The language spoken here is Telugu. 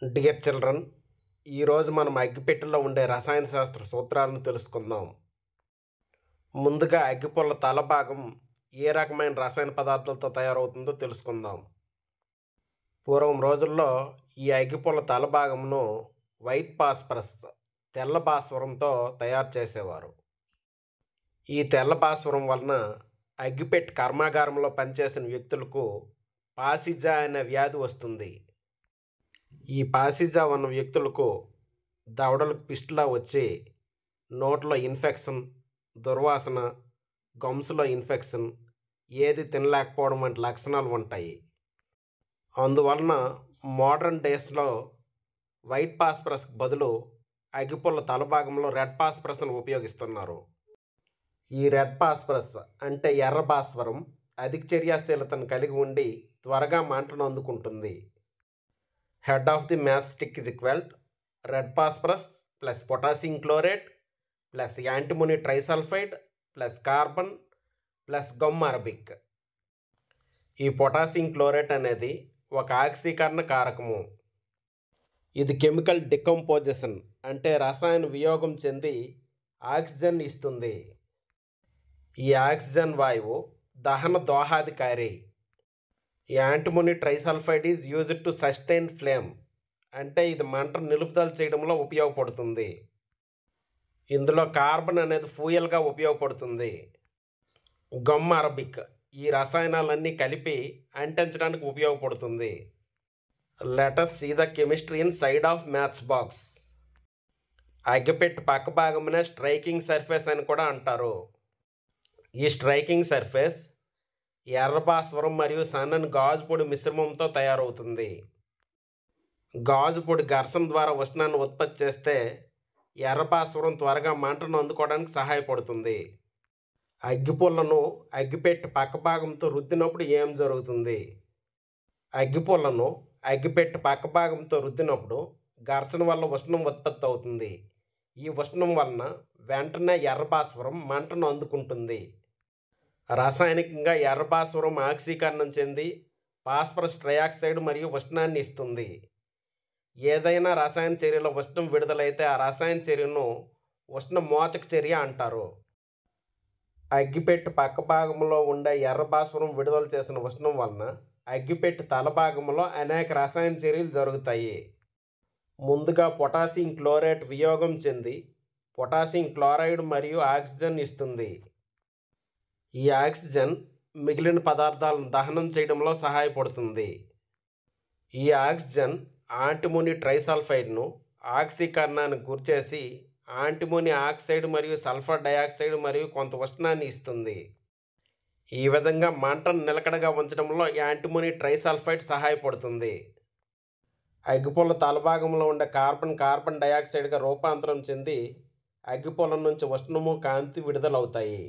డియర్ చిల్డ్రన్, ఈరోజు మనం అగ్గిపెట్టెలో ఉండే రసాయన శాస్త్ర సూత్రాలను తెలుసుకుందాం. ముందుగా అగ్గిపుల్ల తల భాగం ఏ రకమైన రసాయన పదార్థాలతో తయారవుతుందో తెలుసుకుందాం. పూర్వం రోజుల్లో ఈ అగ్గిపుల్ల తల భాగంను వైట్ ఫాస్ఫరస్ తెల్ల భాస్వరంతో తయారు చేసేవారు. ఈ తెల్ల భాస్వరం వలన అగ్గిపెట్టి కర్మాగారంలో పనిచేసిన వ్యక్తులకు పాసిజా అనే వ్యాధి వస్తుంది. ఈ పాసిజా ఉన్న వ్యక్తులకు దవడలకు పిస్టులా వచ్చి నోట్లో ఇన్ఫెక్షన్, దుర్వాసన, గమ్స్లో ఇన్ఫెక్షన్, ఏది తినలేకపోవడం వంటి లక్షణాలు ఉంటాయి. అందువలన మోడర్న్ డేస్లో వైట్ ఫాస్ఫరస్కి బదులు అగ్గిపుల్ల తలభాగంలో రెడ్ ఫాస్ఫరస్ను ఉపయోగిస్తున్నారు. ఈ రెడ్ ఫాస్ఫరస్ అంటే ఎర్ర భాస్వరం అధిక చర్యాశీలతను కలిగి ఉండి త్వరగా మంటను అందుకుంటుంది. Head of the match stick is equal red phosphorus plus potassium chlorate plus antimony trisulphide plus carbon plus gum arabic. ఈ పొటాషియం క్లోరేట్ అనేది ఒక ఆక్సీకరణ కారకము. ఇది కెమికల్ డికంపోజిషన్ అంటే రసాయన వియోగం చెంది ఆక్సిజన్ ఇస్తుంది. ఈ ఆక్సిజన్ వాయువు దహన దోహాదికారి. Antimony trisulphide is used to sustain flame అంటే ఇది మంటను నిలుపుదల చేయడంలో ఉపయోగపడుతుంది. ఇందులో కార్బన్ అనేది ఫ్యూయల్గా ఉపయోగపడుతుంది. గమ్ అరబిక్ ఈ రసాయనాలన్నీ కలిపి అంటించడానికి ఉపయోగపడుతుంది. Let's see the chemistry inside of match box. అగ్గిపెట్టి పక్క భాగమునే స్ట్రైకింగ్ సర్ఫేస్ అని కూడా అంటారు. ఈ స్ట్రైకింగ్ సర్ఫేస్ ఎర్ర భాస్వరం మరియు సన్నని గాజు పొడి మిశ్రమంతో తయారవుతుంది. గాజు పొడి ఘర్షణ ద్వారా ఉష్ణాన్ని ఉత్పత్తి చేస్తే ఎర్ర భాస్వరం త్వరగా మంటను అందుకోవడానికి సహాయపడుతుంది. అగ్గిపుల్లను అగ్గిపెట్టి పక్క భాగంతో రుద్దినప్పుడు ఏం జరుగుతుంది? అగ్గిపుల్లను అగ్గిపెట్టి పక్క భాగంతో రుద్దినప్పుడు ఘర్షణ వల్ల ఉష్ణం ఉత్పత్తి అవుతుంది. ఈ ఉష్ణం వలన వెంటనే ఎర్ర భాస్వరం మంటను అందుకుంటుంది. రాసాయనికంగా ఎర్ర భాస్వరం ఆక్సీకరణం చెంది ఫాస్ఫరస్ ట్రైఆక్సైడ్ మరియు ఉష్ణాన్ని ఇస్తుంది. ఏదైనా రసాయన చర్యలో ఉష్ణం విడుదలైతే ఆ రసాయన చర్యను ఉష్ణ మోచక చర్య అంటారు. అగ్గిపెట్టి పక్క భాగంలో ఉండే ఎర్ర భాస్వరం విడుదల చేసిన ఉష్ణం వలన అగ్గిపెట్టి తల భాగంలో అనేక రసాయన చర్యలు జరుగుతాయి. ముందుగా పొటాషియం క్లోరేట్ వియోగం చెంది పొటాషియం క్లోరైడ్ మరియు ఆక్సిజన్ ఇస్తుంది. ఈ ఆక్సిజన్ మిగిలిన పదార్థాలను దహనం చేయడంలో సహాయపడుతుంది. ఈ ఆక్సిజన్ యాంటిమోనీ ట్రైసల్ఫైడ్ను ఆక్సీకరణానికి గురిచేసి యాంటిమోనీ ఆక్సైడ్ మరియు సల్ఫర్ డయాక్సైడ్ మరియు కొంత ఉష్ణాన్ని ఇస్తుంది. ఈ విధంగా మంటను నిలకడగా ఉంచడంలో యాంటిమోనీ ట్రైసల్ఫైడ్ సహాయపడుతుంది. అగ్గిపుల్ల తలభాగంలో ఉండే కార్బన్ డయాక్సైడ్గా రూపాంతరం చెంది అగ్గిపుల్ల నుంచి ఉష్ణము, కాంతి విడుదలవుతాయి.